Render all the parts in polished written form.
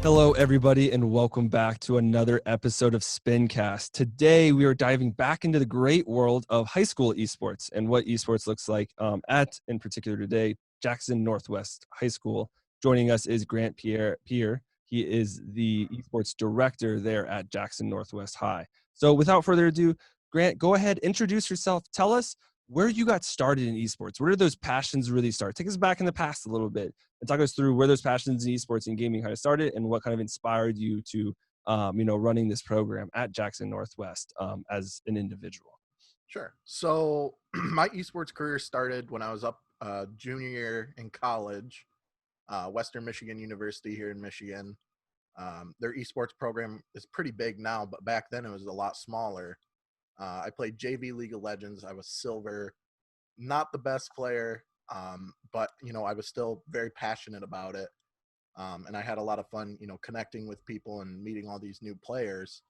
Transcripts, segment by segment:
Hello, everybody, and welcome back to another episode of Spincast. Today, we are diving back into the great world of high school esports and what esports looks like in particular today, Jackson Northwest High School. Joining us is Grant PIER. He is the esports director there at Jackson Northwest High. So without further ado, Grant, go ahead, introduce yourself. Tell us where you got started in esports. Where did those passions really start? Take us back in the past a little bit and talk us through where those passions in esports and gaming kind of started and what kind of inspired you to, running this program at Jackson Northwest as an individual. Sure. So my esports career started when I was up junior year in college, Western Michigan University here in Michigan. Their esports program is pretty big now, but back then it was a lot smaller. I played JV League of Legends. I was silver, not the best player, but I was still very passionate about it, and I had a lot of fun, connecting with people and meeting all these new players.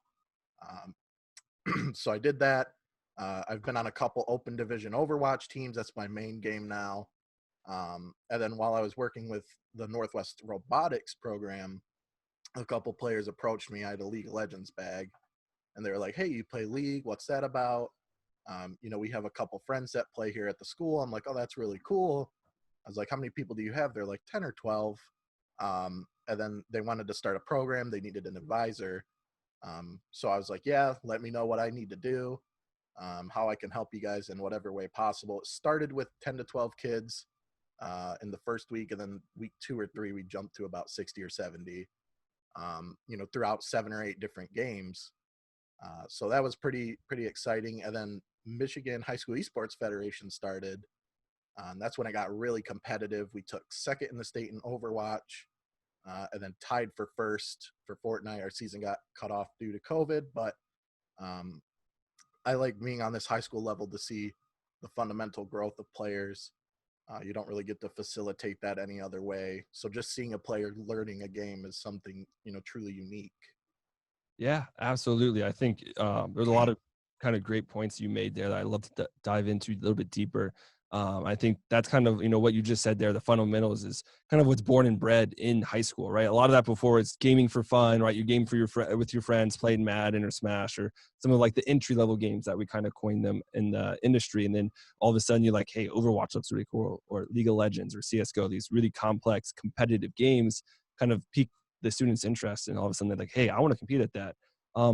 So I did that. I've been on a couple open division Overwatch teams. That's my main game now. And then while I was working with the Northwest Robotics program, a couple players approached me. I had a League of Legends bag, and they were like, "Hey, you play League? What's that about?" We have a couple friends that play here at the school. I'm like, "Oh, that's really cool." I was like, "How many people do you have?" They're like 10 or 12. And then they wanted to start a program. They needed an advisor. So I was like, "Yeah, let me know what I need to do, how I can help you guys in whatever way possible." It started with 10 to 12 kids in the first week, and then week 2 or 3, we jumped to about 60 or 70, throughout 7 or 8 different games. So that was pretty exciting. And then Michigan High School Esports Federation started. That's when it got really competitive. We took second in the state in Overwatch, and then tied for first for Fortnite. Our season got cut off due to COVID, but um, I like being on this high school level to see the fundamental growth of players. You don't really get to facilitate that any other way. So just seeing a player learning a game is something, truly unique. Yeah, absolutely. I think there's a lot of kind of great points you made there that I love to dive into a little bit deeper. I think that's kind of what you just said there. The fundamentals is kind of what's born and bred in high school, right? A lot of that before it's gaming for fun, right? You game for with your friends, played Madden or Smash or some of like the entry level games that we kind of coined them in the industry, and then all of a sudden you're like, hey, Overwatch looks really cool, or League of Legends or CS:GO. These really complex competitive games kind of peak the students' interest, and all of a sudden they're like, hey, I want to compete at that.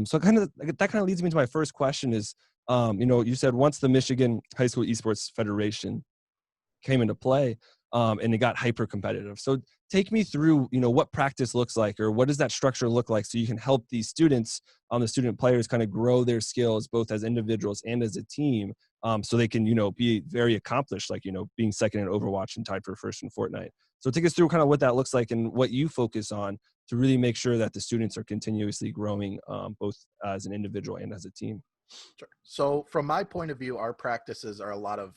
So that kind of leads me to my first question is, you said once the Michigan High School Esports Federation came into play, and it got hyper competitive. So take me through, what practice looks like, or what does that structure look like, so you can help these students, the student players, kind of grow their skills both as individuals and as a team, so they can, be very accomplished, like being second in Overwatch and tied for first in Fortnite. So take us through kind of what that looks like and what you focus on to really make sure that the students are continuously growing, both as an individual and as a team. Sure. So from my point of view, our practices are a lot of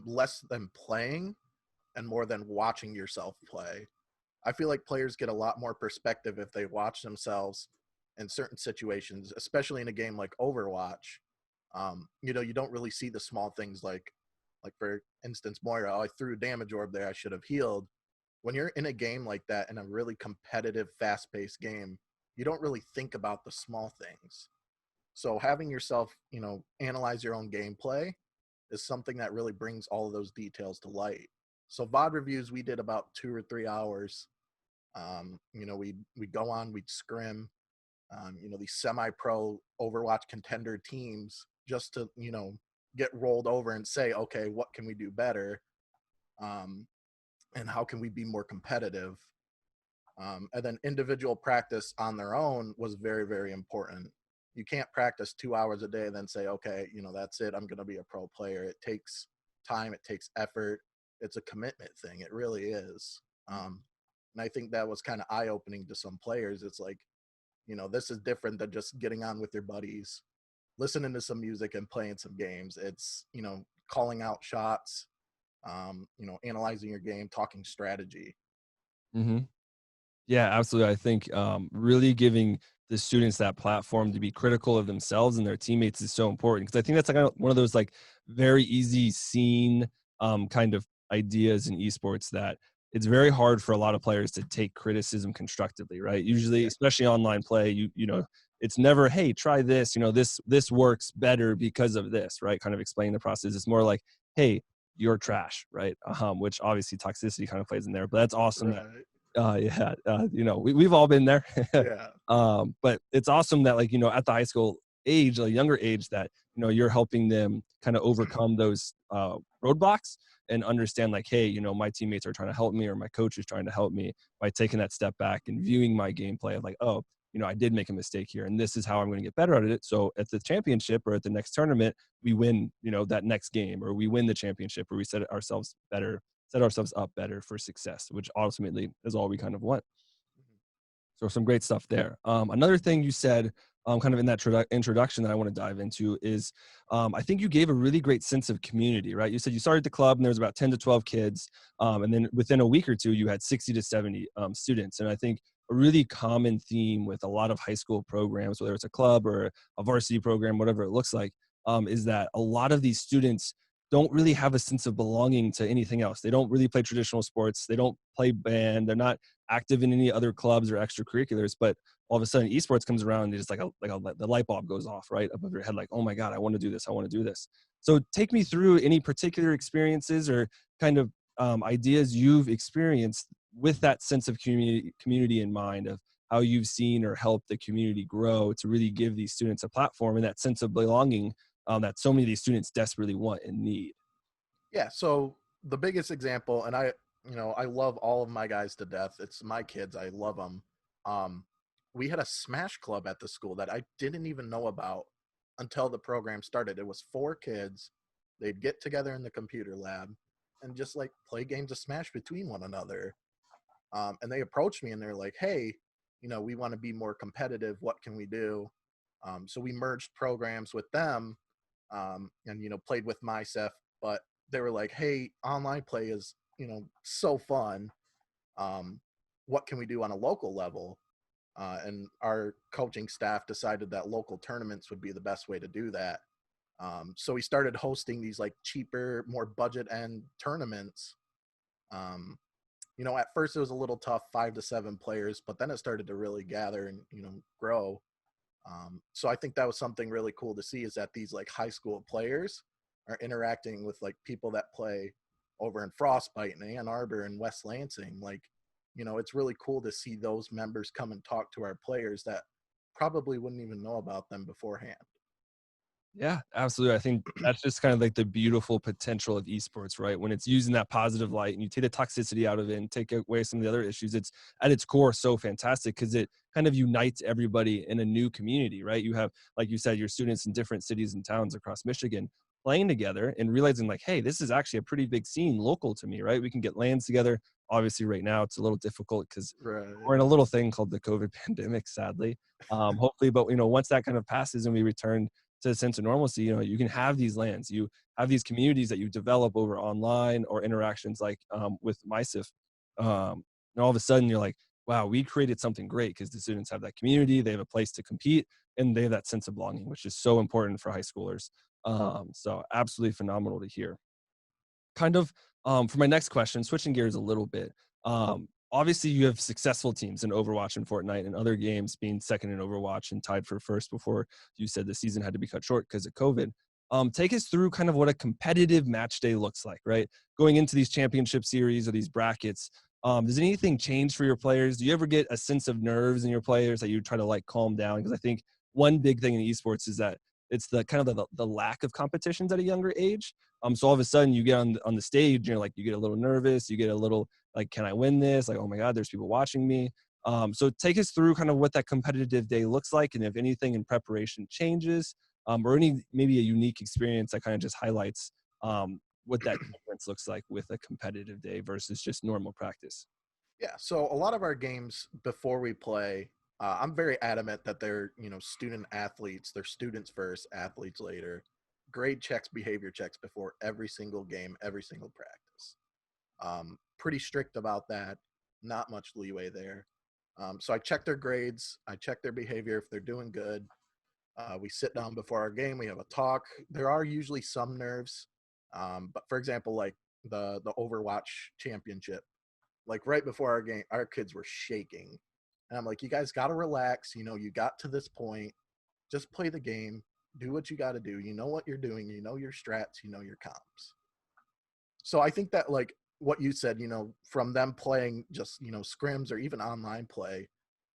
less than playing and more than watching yourself play. I feel like players get a lot more perspective if they watch themselves in certain situations, especially in a game like Overwatch. You don't really see the small things like for instance, Moira, "Oh, I threw a damage orb there, I should have healed." When you're in a game like that, in a really competitive, fast-paced game, you don't really think about the small things. So having yourself, analyze your own gameplay is something that really brings all of those details to light. So VOD reviews, we did about 2 or 3 hours. We'd go on, we'd scrim, these semi-pro Overwatch contender teams just to, get rolled over and say, okay, what can we do better? Um, and how can we be more competitive? And then individual practice on their own was very, very important. You can't practice 2 hours a day and then say, okay, that's it, I'm going to be a pro player. It takes time, it takes effort. It's a commitment thing. It really is. And I think that was kind of eye-opening to some players. It's like, this is different than just getting on with your buddies, listening to some music and playing some games. It's, calling out shots, analyzing your game, talking strategy. Hmm. Yeah, absolutely. I think really giving the students that platform to be critical of themselves and their teammates is so important, because I think that's like one of those like very easy seen kind of ideas in esports that it's very hard for a lot of players to take criticism constructively, right? Usually, Yeah, especially online play, you know, it's never, hey, try this, you know, this works better because of this, right? Kind of explain the process. It's more like, hey, you're trash, right? Which obviously toxicity kind of plays in there, but that's awesome that right. yeah, you know, we've all been there. Yeah, But it's awesome that, like, you know, at the high school age, a younger age, that, you know, you're helping them kind of overcome those roadblocks and understand, like, hey, you know, my teammates are trying to help me, or my coach is trying to help me by taking that step back and viewing my gameplay of like, oh, you know, I did make a mistake here, and this is how I'm going to get better at it. So at the championship or at the next tournament, we win, you know, that next game, or we win the championship, or we set ourselves up better for success, which ultimately is all we kind of want. So some great stuff there. Another thing you said, kind of in that introduction that I want to dive into is, I think you gave a really great sense of community, right? You said you started the club and there was about 10 to 12 kids, and then within a week or two, you had 60 to 70 students. And I think a really common theme with a lot of high school programs, whether it's a club or a varsity program, whatever it looks like, is that a lot of these students don't really have a sense of belonging to anything else. They don't really play traditional sports. They don't play band. They're not active in any other clubs or extracurriculars, but all of a sudden esports comes around and it's the light bulb goes off right above your head, like, oh my god, I want to do this, I want to do this. So take me through any particular experiences or kind of ideas you've experienced with that sense of community in mind, of how you've seen or helped the community grow to really give these students a platform and that sense of belonging, that so many of these students desperately want and need. yeah. So the biggest example, and I love all of my guys to death. It's my kids. I love them. Um, we had a Smash Club at the school that I didn't even know about until the program started. It was 4 kids. They'd get together in the computer lab and just like play games of Smash between one another. And they approached me and they're like, "Hey, we want to be more competitive. What can we do?" So we merged programs with them, and played with myself. But they were like, "Hey, online play is so fun. Um, what can we do on a local level?" And our coaching staff decided that local tournaments would be the best way to do that. So we started hosting these like cheaper, more budget end tournaments. Um, at first it was a little tough, 5 to 7 players, but then it started to really gather and grow. So I think that was something really cool to see, is that these like high school players are interacting with like people that play over in Frostbite and Ann Arbor and West Lansing. Like, it's really cool to see those members come and talk to our players that probably wouldn't even know about them beforehand. Yeah, absolutely. I think that's just kind of like the beautiful potential of esports, right? When it's used in that positive light and you take the toxicity out of it and take away some of the other issues, it's at its core so fantastic because it kind of unites everybody in a new community, right? You have, like you said, your students in different cities and towns across Michigan playing together and realizing, like, hey, this is actually a pretty big scene local to me, right? We can get lands together. Obviously, right now it's a little difficult because Right. we're in a little thing called the COVID pandemic, sadly. Hopefully, but once that kind of passes and we return to a sense of normalcy, you can have these lands, you have these communities that you develop over online or interactions like with MySIF. And all of a sudden you're like, wow, we created something great because the students have that community, they have a place to compete, and they have that sense of belonging, which is so important for high schoolers. So absolutely phenomenal to hear. Kind of for my next question, switching gears a little bit. Obviously, you have successful teams in Overwatch and Fortnite and other games, being second in Overwatch and tied for first before you said the season had to be cut short because of COVID. Take us through kind of what a competitive match day looks like, right? Going into these championship series or these brackets. Does anything change for your players? Do you ever get a sense of nerves in your players that you try to like calm down? Because I think one big thing in esports is that it's the kind of the lack of competitions at a younger age. So all of a sudden you get on the stage, you're like, you get a little nervous, you get a little like, can I win this? Like, oh my God, there's people watching me. So take us through kind of what that competitive day looks like, and if anything in preparation changes, or any maybe a unique experience that kind of just highlights what that difference looks like with a competitive day versus just normal practice. Yeah, so a lot of our games before we play, I'm very adamant that they're student athletes. They're students first, athletes later. Grade checks, behavior checks before every single game, every single practice. Pretty strict about that. Not much leeway there. So I check their grades. I check their behavior if they're doing good. We sit down before our game. We have a talk. There are usually some nerves, but for example, like the Overwatch Championship. like right before our game, our kids were shaking. And I'm like, you guys got to relax. You know, you got to this point. Just play the game. Do what you got to do. You know what you're doing. You know your strats. You know your comps. So I think that like what you said, you know, from them playing just, you know, scrims or even online play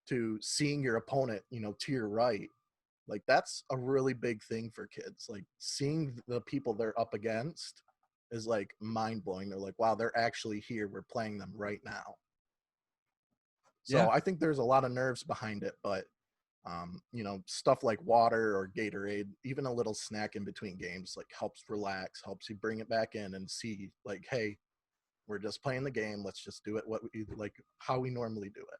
to seeing your opponent, you know, to your right, like that's a really big thing for kids. Like seeing the people they're up against is like mind blowing. They're like, wow, they're actually here. We're playing them right now. So Yeah. I think there's a lot of nerves behind it, but you know, stuff like water or Gatorade, even a little snack in between games, like helps relax, helps you bring it back in and see, like, hey, we're just playing the game. Let's just do it what we like, how we normally do it.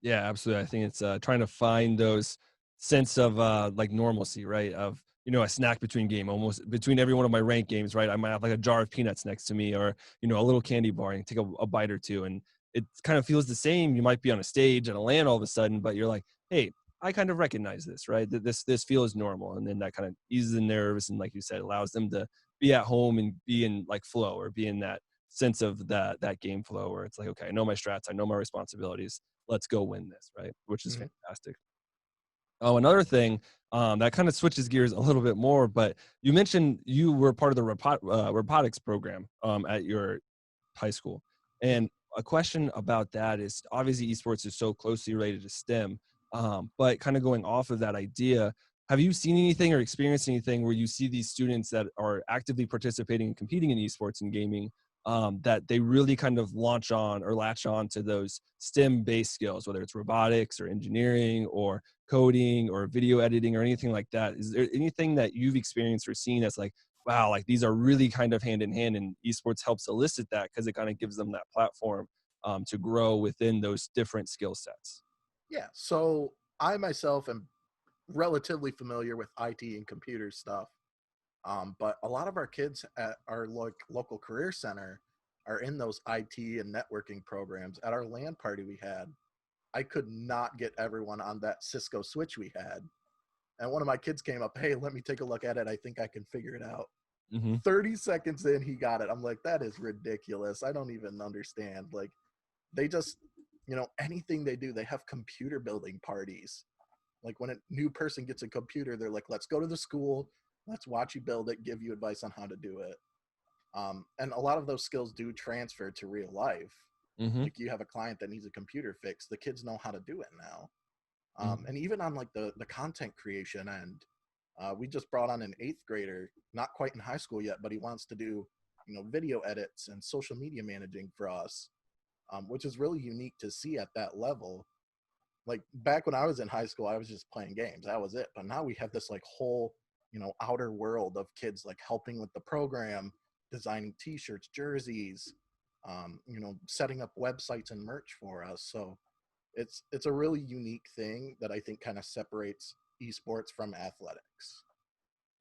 Yeah, absolutely. I think it's trying to find those sense of like normalcy, right? Of a snack between game, almost between every one of my ranked games, right? I might have like a jar of peanuts next to me, or a little candy bar, and take a bite or two, and it kind of feels the same. You might be on a stage at a LAN all of a sudden, but you're like, hey, I kind of recognize this, right? This feels normal, and then that kind of eases the nerves, and like you said, allows them to be at home and be in like flow, or be in that sense of that game flow, where it's like, okay, I know my strats, I know my responsibilities, let's go win this, right? Which is Mm-hmm. fantastic. Oh, another thing that kind of switches gears a little bit more, but you mentioned you were part of the robotics program at your high school. Mm-hmm. And a question about that is, obviously esports is so closely related to STEM, but kind of going off of that idea, have you seen anything or experienced anything where you see these students that are actively participating and competing in esports and gaming, that they really kind of launch on or latch on to those STEM based skills, whether it's robotics or engineering or coding or video editing or anything like that? Is there anything that you've experienced or seen that's like, wow, like these are really kind of hand in hand, and esports helps elicit that because it kind of gives them that platform to grow within those different skill sets? Yeah. So I myself am relatively familiar with IT and computer stuff. But a lot of our kids at our like local career center are in those IT and networking programs. At our LAN party we had, I could not get everyone on that Cisco switch we had. And one of my kids came up, hey, let me take a look at it. I think I can figure it out. Hmm. 30 seconds in, he got it. I'm like, that is ridiculous. I don't even understand. Like, they just, you know, anything they do, they have computer building parties. Like, when a new person gets a computer, they're like, let's go to the school, let's watch you build it, give you advice on how to do it. And a lot of those skills do transfer to real life. Hmm. Like, you have a client that needs a computer fix, the kids know how to do it now. Hmm. And even on like the content creation end, we just brought on an eighth grader, not quite in high school yet, but he wants to do, you know, video edits and social media managing for us, which is really unique to see at that level. Like back when I was in high school, I was just playing games, that was it. But now we have this like whole, you know, outer world of kids like helping with the program, designing T-shirts, jerseys, you know, setting up websites and merch for us. So it's a really unique thing that I think kind of separates esports from athletics.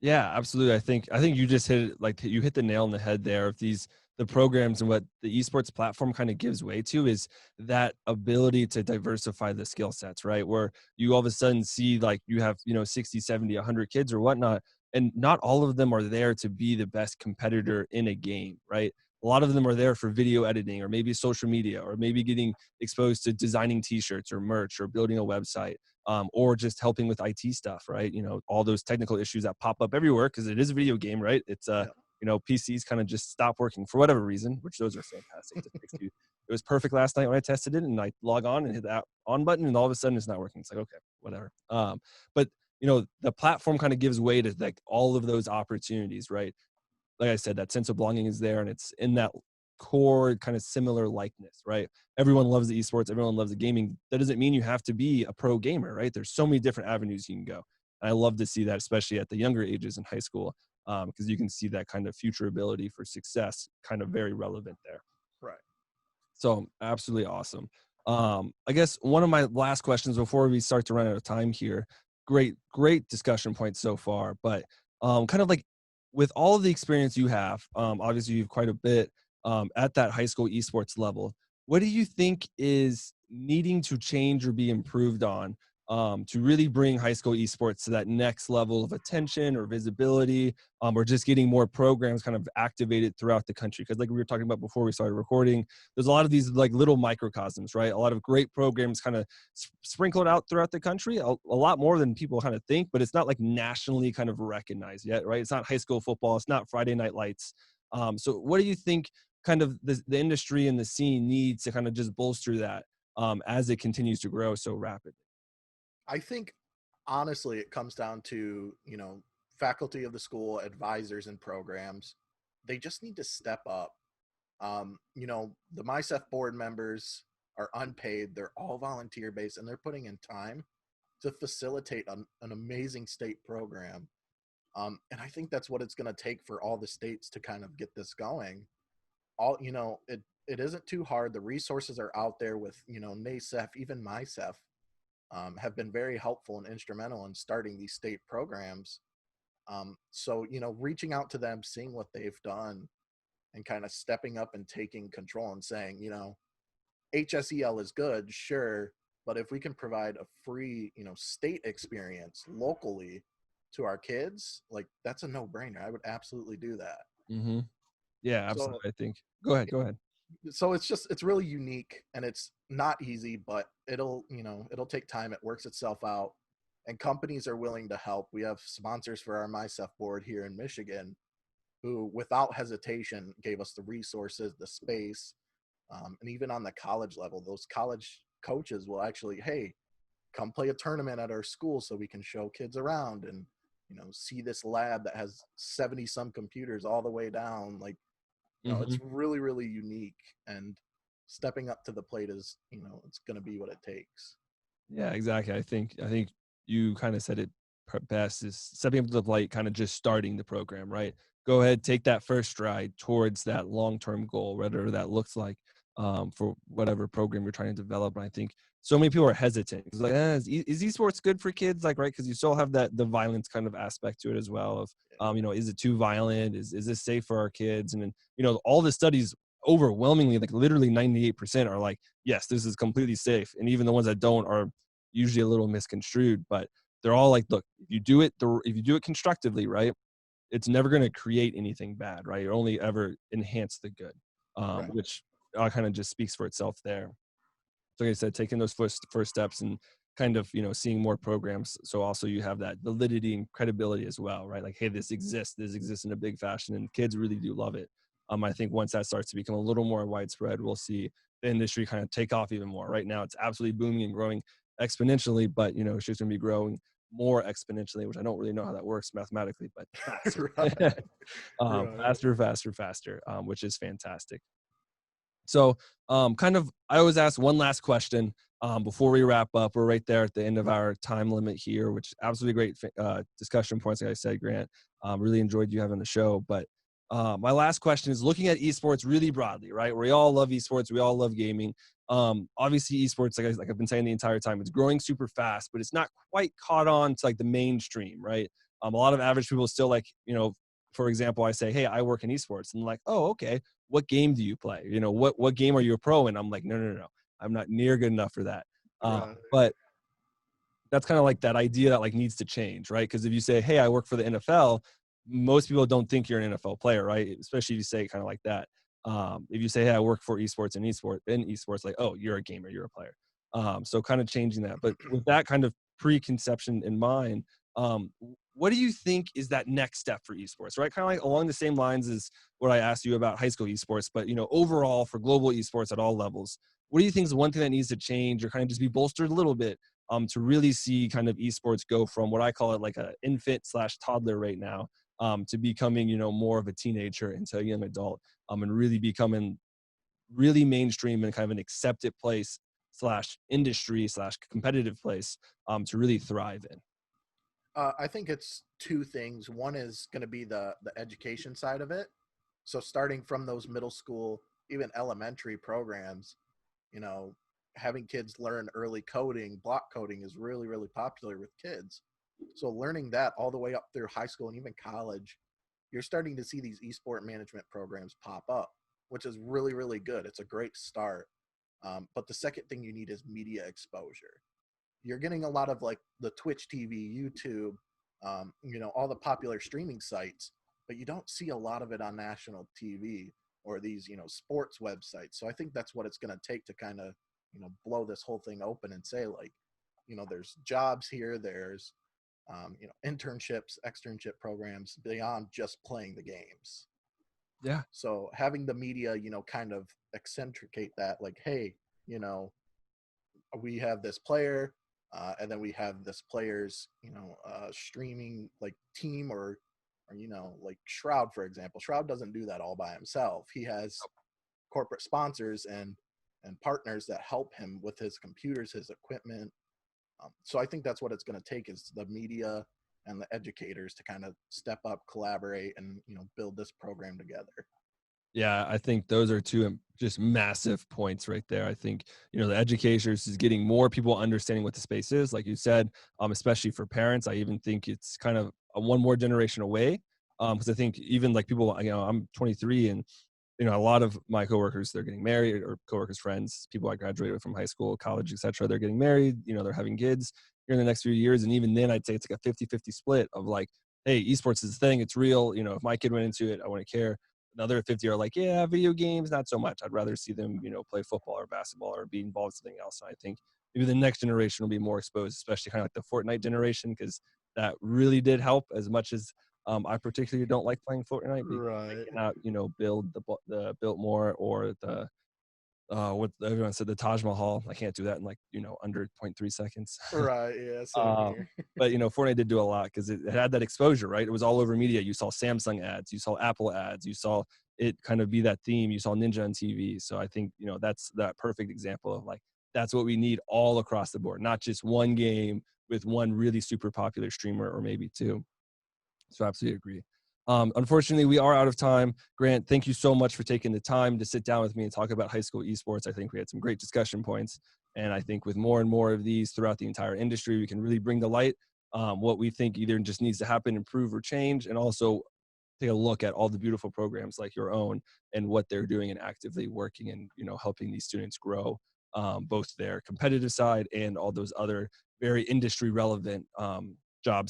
Yeah, absolutely. I think you just hit it, like you hit the nail on the head there. Of the programs and what the esports platform kind of gives way to is that ability to diversify the skill sets, right? Where you all of a sudden see like you have 60, 70, 100 kids or whatnot, and not all of them are there to be the best competitor in a game, right? A lot of them are there for video editing or maybe social media or maybe getting exposed to designing t-shirts or merch or building a website, or just helping with IT stuff, right? All those technical issues that pop up everywhere because it is a video game, right? It's Yeah, PCs kind of just stop working for whatever reason, which those are fantastic to fix. It was perfect last night when I tested it, and I log on and hit that on button, and all of a sudden it's not working. It's like, okay, whatever. But the platform kind of gives way to like all of those opportunities, right? Like I said, that sense of belonging is there, and it's in that core kind of similar likeness, right? Everyone loves the esports, everyone loves the gaming. That doesn't mean you have to be a pro gamer, right? There's so many different avenues you can go. And I love to see that, especially at the younger ages in high school, because you can see that kind of future ability for success kind of very relevant there. right. So absolutely awesome. I guess one of my last questions before we start to run out of time here. Great discussion points so far, but kind of like with all of the experience you have, obviously you have quite a bit at that high school esports level. What do you think is needing to change or be improved on to really bring high school esports to that next level of attention or visibility, or just getting more programs kind of activated throughout the country. Because like we were talking about before we started recording, there's a lot of these like little microcosms, right? A lot of great programs kind of sprinkled out throughout the country, a lot more than people kind of think, but it's not like nationally kind of recognized yet, right? It's not high school football, it's not Friday Night Lights. So what do you think kind of the industry and the scene needs to kind of just bolster that as it continues to grow so rapidly? I think honestly, it comes down to, faculty of the school, advisors and programs. They just need to step up. The MySEF board members are unpaid. They're all volunteer based and they're putting in time to facilitate an amazing state program. And I think that's what it's going to take for all the states to kind of get this going. It isn't too hard. The resources are out there with, NASEF, even MySEF, have been very helpful and instrumental in starting these state programs. So, reaching out to them, seeing what they've done, and kind of stepping up and taking control and saying, HSEL is good, sure, but if we can provide a free, state experience locally to our kids, like that's a no-brainer. I would absolutely do that. Hmm. Yeah, So, absolutely. I think. Go ahead. Go ahead. so it's really unique and it's not easy, but it'll take time. It works itself out, and companies are willing to help. We have sponsors for our MySEF board here in Michigan who, without hesitation, gave us the resources, the space, and even on the college level, those college coaches will actually, hey, come play a tournament at our school so we can show kids around and see this lab that has 70 some computers all the way down. Like, it's Hmm. really really unique, and stepping up to the plate is, it's going to be what it takes. Yeah, exactly. I think you kind of said it best is stepping up to the plate, kind of just starting the program, right? Go ahead, take that first stride towards that long-term goal, whatever that looks like, for whatever program you're trying to develop. And I think so many people are hesitant. It's like, is esports good for kids? Like, right? Because you still have the violence kind of aspect to it as well. Of, is it too violent? Is this safe for our kids? And then, all the studies overwhelmingly, like literally 98% are like, yes, this is completely safe. And even the ones that don't are usually a little misconstrued, but they're all like, look, if you do it constructively, right, it's never going to create anything bad, right? It only ever enhance the good, Right. which kind of just speaks for itself there. So like I said, taking those first steps and kind of, seeing more programs. So also you have that validity and credibility as well, right? Like, hey, this exists in a big fashion and kids really do love it. I think once that starts to become a little more widespread, we'll see the industry kind of take off even more. Right now it's absolutely booming and growing exponentially, but it's just going to be growing more exponentially, which I don't really know how that works mathematically, but faster. Right. Right. Faster, faster, faster, which is fantastic. So, kind of, I always ask one last question before we wrap up. We're right there at the end of our time limit here, which absolutely great discussion points. Like I said, Grant, really enjoyed you having the show. But my last question is looking at esports really broadly, right? We all love esports, we all love gaming. Obviously, esports, like I've been saying the entire time, it's growing super fast, but it's not quite caught on to like the mainstream, right? A lot of average people still like, for example, I say, hey, I work in esports, and like, oh, okay, what game do you play? What game are you a pro in? I'm like, no, no, no, no. I'm not near good enough for that. Right. But that's kind of like that idea that like needs to change, right? Because if you say, hey, I work for the NFL, most people don't think you're an NFL player, right? Especially if you say it kind of like that. If you say, hey, I work for esports and esports, like, oh, you're a gamer, you're a player. So kind of changing that. But with that kind of preconception in mind, what do you think is that next step for esports, right? Kind of like along the same lines as what I asked you about high school esports, but overall for global esports at all levels, what do you think is one thing that needs to change or kind of just be bolstered a little bit, to really see kind of esports go from what I call it like a infant slash toddler right now, to becoming, more of a teenager into a young adult, and really becoming really mainstream and kind of an accepted place slash industry slash competitive place, to really thrive in. I think it's two things. One is going to be the education side of it. So starting from those middle school, even elementary programs, you know, having kids learn early coding, block coding is really really popular with kids. So learning that all the way up through high school and even college, you're starting to see these esport management programs pop up, which is really really good. It's a great start. But the second thing you need is media exposure. you're getting a lot of like the Twitch TV, YouTube, all the popular streaming sites, but you don't see a lot of it on national TV or these, sports websites. So I think that's what it's going to take to kind of, blow this whole thing open and say like, there's jobs here, there's, internships, externship programs beyond just playing the games. Yeah. So having the media, kind of eccentricate that, like, hey, you know, we have this player, and then we have this player's, streaming like team or like Shroud, for example. Shroud doesn't do that all by himself. He has corporate sponsors and partners that help him with his computers, his equipment. So I think that's what it's going to take is the media and the educators to kind of step up, collaborate, and build this program together. Yeah, I think those are two just massive points right there. I think, the educators is getting more people understanding what the space is, like you said, especially for parents. I even think it's kind of a one more generation away. Because I think even like people, I'm 23 and a lot of my coworkers, they're getting married, or coworkers, friends, people I graduated from high school, college, etc. They're getting married, they're having kids here in the next few years. And even then I'd say it's like a 50-50 split of like, hey, esports is a thing. It's real. If my kid went into it, I wouldn't care. Another 50 are like, yeah, video games, not so much. I'd rather see them, play football or basketball or be involved in something else. And I think maybe the next generation will be more exposed, especially kind of like the Fortnite generation, because that really did help as much as I particularly don't like playing Fortnite because I Right. cannot, build the Biltmore or the what everyone said, the Taj Mahal. I can't do that in like under 0.3 seconds. Right. Yeah. Same um, here. but Fortnite did do a lot because it had that exposure, right? It was all over media. You saw Samsung ads, you saw Apple ads, you saw it kind of be that theme. You saw Ninja on TV. So I think that's that perfect example of like that's what we need all across the board, not just one game with one really super popular streamer or maybe two. So absolutely agree. Unfortunately, we are out of time. Grant, thank you so much for taking the time to sit down with me and talk about high school esports. I think we had some great discussion points. And I think with more and more of these throughout the entire industry, we can really bring to light what we think either just needs to happen, improve, or change, and also take a look at all the beautiful programs like your own and what they're doing and actively working and helping these students grow, both their competitive side and all those other very industry relevant job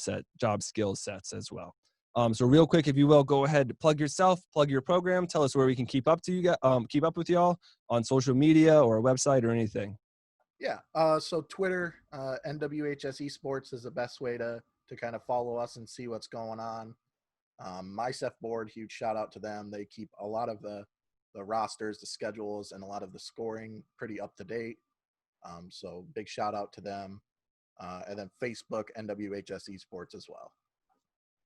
skill sets as well. So real quick, if you will, go ahead, plug yourself, plug your program, tell us where we can keep up with y'all on social media or a website or anything. Yeah. So Twitter, NWHS Esports is the best way to kind of follow us and see what's going on. MySef board, huge shout out to them. They keep a lot of the rosters, the schedules, and a lot of the scoring pretty up to date. So big shout out to them. And then Facebook, NWHS Esports as well.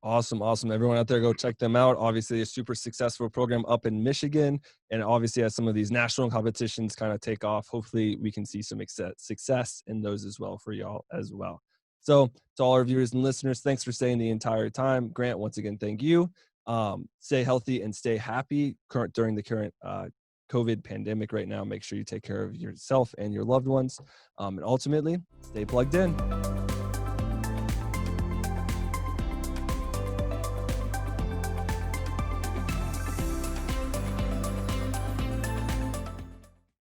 Awesome. Everyone out there, go check them out. Obviously, a super successful program up in Michigan. And obviously, as some of these national competitions kind of take off, hopefully we can see some success in those as well for y'all as well. So to all our viewers and listeners, thanks for staying the entire time. Grant, once again, thank you. Stay healthy and stay happy during the current COVID pandemic right now. Make sure you take care of yourself and your loved ones. And ultimately, stay plugged in.